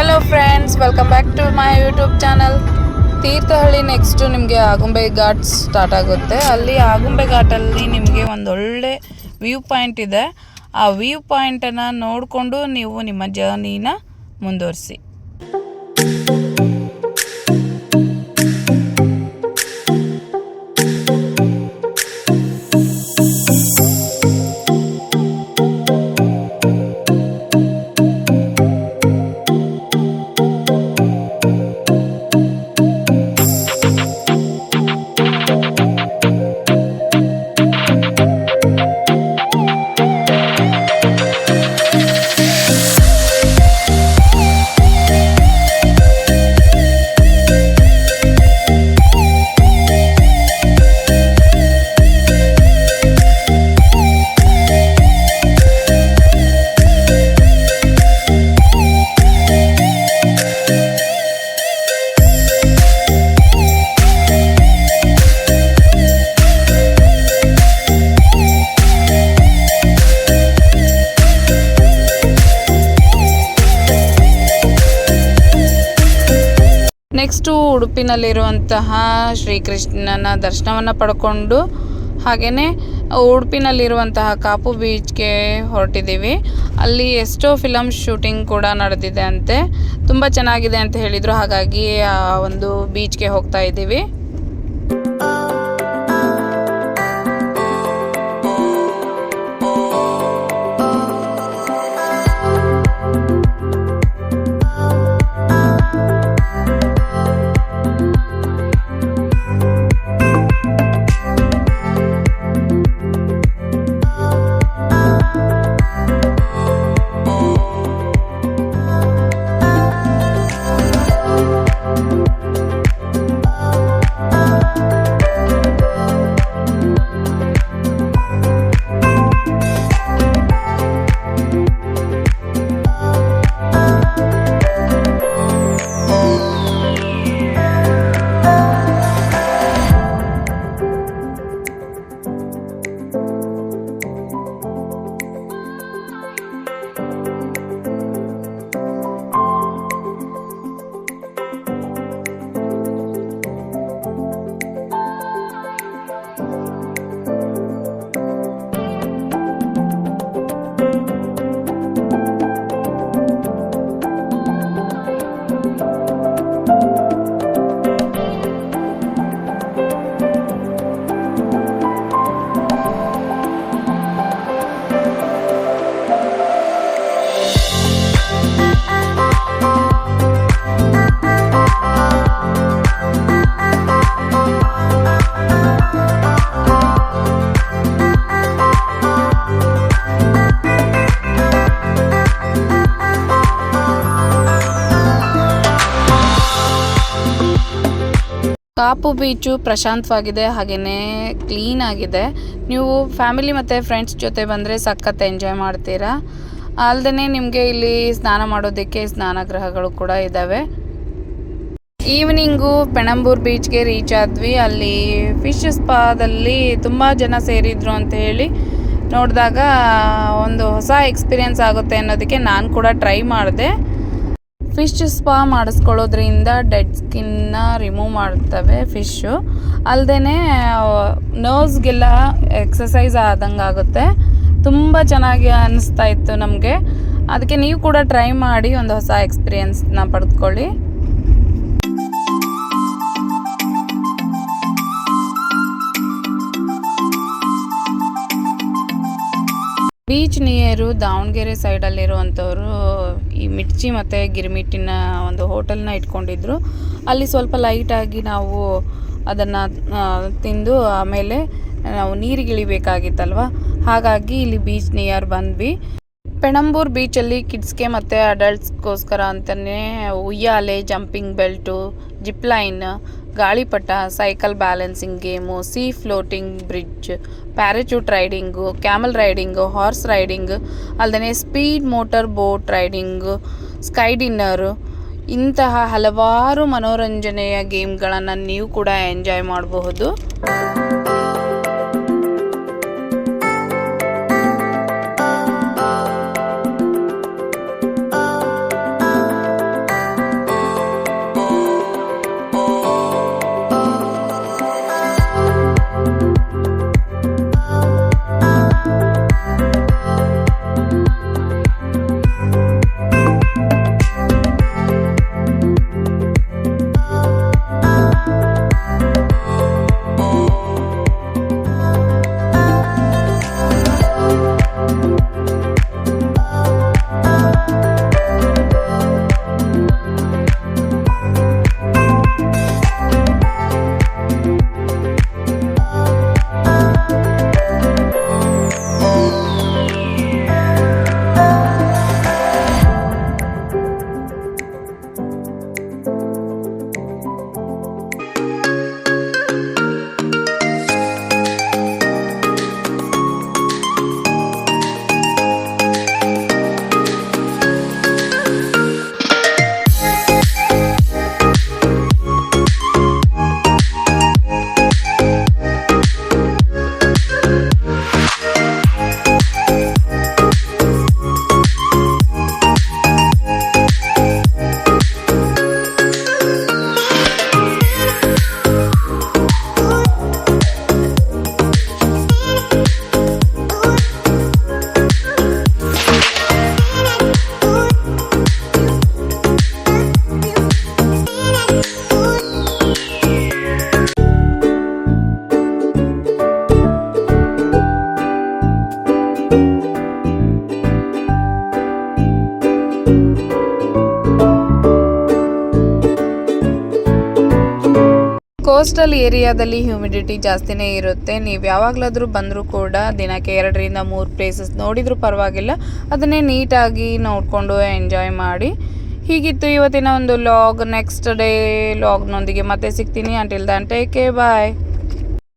Hello friends, welcome back to my YouTube channel. Thirthahalli next ನಿಮಗೆ Agumbe ghat start ಆಗುತ್ತೆ. ಅಲ್ಲಿ ಆಗುಂಬೆ ಘಾಟಲ್ಲಿ ನಿಮಗೆ ಒಂದೊಳ್ಳೆ ವ್ಯೂ ಪಾಯಿಂಟ್ ಇದೆ. ಆ ವ್ಯೂ ಪಾಯಿಂಟನ್ನು ನೋಡಿಕೊಂಡು ನೀವು ನಿಮ್ಮ ಜರ್ನಿನ ಮುಂದುವರಿಸಿ. ನೆಕ್ಸ್ಟು ಉಡುಪಿನಲ್ಲಿರುವಂತಹ ಶ್ರೀಕೃಷ್ಣನ ದರ್ಶನವನ್ನು ಪಡ್ಕೊಂಡು ಹಾಗೆಯೇ ಉಡುಪಿನಲ್ಲಿರುವಂತಹ ಕಾಪು ಬೀಚ್ಗೆ ಹೊರಟಿದ್ದೀವಿ. ಅಲ್ಲಿ ಎಷ್ಟೋ ಫಿಲಮ್ ಶೂಟಿಂಗ್ ಕೂಡ ನಡೆದಿದೆ ಅಂತೆ, ತುಂಬ ಚೆನ್ನಾಗಿದೆ ಅಂತ ಹೇಳಿದರು. ಹಾಗಾಗಿ ಆ ಒಂದು ಬೀಚ್ಗೆ ಹೋಗ್ತಾ ಇದ್ದೀವಿ. ಕಾಪು ಬೀಚು ಪ್ರಶಾಂತವಾಗಿದೆ, ಹಾಗೆಯೇ ಕ್ಲೀನ್ ಆಗಿದೆ. ನೀವು ಫ್ಯಾಮಿಲಿ ಮತ್ತು ಫ್ರೆಂಡ್ಸ್ ಜೊತೆ ಬಂದರೆ ಸಖತ್ ಎಂಜಾಯ್ ಮಾಡ್ತೀರಾ. ಅಲ್ಲದೆ ನಿಮಗೆ ಇಲ್ಲಿ ಸ್ನಾನ ಮಾಡೋದಕ್ಕೆ ಸ್ನಾನಗೃಹಗಳು ಕೂಡ ಇದ್ದಾವೆ. ಈವ್ನಿಂಗು ಪೆಣಂಬೂರು ಬೀಚ್ಗೆ ರೀಚ್ ಆದ್ವಿ. ಅಲ್ಲಿ ಫಿಶ್ ಸ್ಪಾದಲ್ಲಿ ತುಂಬ ಜನ ಸೇರಿದ್ರು ಅಂತ ಹೇಳಿ ನೋಡಿದಾಗ ಒಂದು ಹೊಸ ಎಕ್ಸ್ಪೀರಿಯೆನ್ಸ್ ಆಗುತ್ತೆ ಅನ್ನೋದಕ್ಕೆ ನಾನು ಕೂಡ ಟ್ರೈ ಮಾಡಿದೆ. ಫಿಶ್ ಸ್ಪಾ ಮಾಡಿಸ್ಕೊಳ್ಳೋದ್ರಿಂದ ಡೆಡ್ ಸ್ಕಿನ್ನ ರಿಮೂವ್ ಮಾಡ್ತವೆ ಫಿಶ್ಶು. ಅಲ್ಲದೆ ನರ್ವ್ಸ್ಗೆಲ್ಲ ಎಕ್ಸಸೈಸ್ ಆದಂಗೆ ಆಗುತ್ತೆ. ತುಂಬ ಚೆನ್ನಾಗಿ ಅನ್ನಿಸ್ತಾ ಇತ್ತು ನಮಗೆ. ಅದಕ್ಕೆ ನೀವು ಕೂಡ ಟ್ರೈ ಮಾಡಿ ಒಂದು ಹೊಸ ಎಕ್ಸ್ಪೀರಿಯೆನ್ಸ್ನ ಪಡೆದುಕೊಳ್ಳಿ. ಬೀಚ್ ನಿಯರು ದಾವಣಗೆರೆ ಸೈಡಲ್ಲಿರುವಂಥವ್ರು ಈ ಮಿರ್ಚಿ ಮತ್ತು ಗಿರ್ಮಿಟ್ಟಿನ ಒಂದು ಹೋಟೆಲ್ನ ಇಟ್ಕೊಂಡಿದ್ರು. ಅಲ್ಲಿ ಸ್ವಲ್ಪ ಲೈಟಾಗಿ ನಾವು ಅದನ್ನು ತಿಂದು ಆಮೇಲೆ ನಾವು ನೀರಿಗಿಳಿಬೇಕಾಗಿತ್ತಲ್ವ, ಹಾಗಾಗಿ ಇಲ್ಲಿ ಬೀಚ್ ನಿಯರ್ ಬಂದ್ವಿ. ಪೆಣಂಬೂರು ಬೀಚಲ್ಲಿ ಕಿಡ್ಸ್ಗೆ ಮತ್ತು ಅಡಲ್ಟ್ಸ್ಗೋಸ್ಕರ ಅಂತಲೇ ಉಯ್ಯಾಲೆ, ಜಂಪಿಂಗ್ ಬೆಲ್ಟು, ಜಿಪ್ ಲೈನ್, ಗಾಳಿಪಟ, cycle balancing game, sea floating bridge, parachute riding, camel riding, horse riding, ಅಲ್ಲದೆ speed motor boat riding, sky dinner, ಇಂತಹ ಹಲವಾರು ಮನೋರಂಜನೆಯ ಗೇಮ್ಗಳನ್ನು ನೀವು ಕೂಡ ಎಂಜಾಯ್ ಮಾಡಬಹುದು. ಕೋಸ್ಟಲ್ ಏರಿಯಾದಲ್ಲಿ ಹ್ಯೂಮಿಡಿಟಿ ಜಾಸ್ತಿನೇ ಇರುತ್ತೆ. ನೀವು ಯಾವಾಗಲಾದರೂ ಬಂದರೂ ಕೂಡ ದಿನಕ್ಕೆ 2ರಿಂದ 3 ಪ್ಲೇಸಸ್ ನೋಡಿದರೂ ಪರವಾಗಿಲ್ಲ, ಅದನ್ನೇ ನೀಟಾಗಿ ನೋಡಿಕೊಂಡು ಎಂಜಾಯ್ ಮಾಡಿ. ಹೀಗಿತ್ತು ಇವತ್ತಿನ ಒಂದು ಲಾಗ್. ನೆಕ್ಸ್ಟ್ ಡೇ ಲಾಗ್ನೊಂದಿಗೆ ಮತ್ತೆ ಸಿಗ್ತೀನಿ. ಅಂಟಿಲ್ ದನ್ ಟೇಕ್ ಕೇರ್, ಬಾಯ್.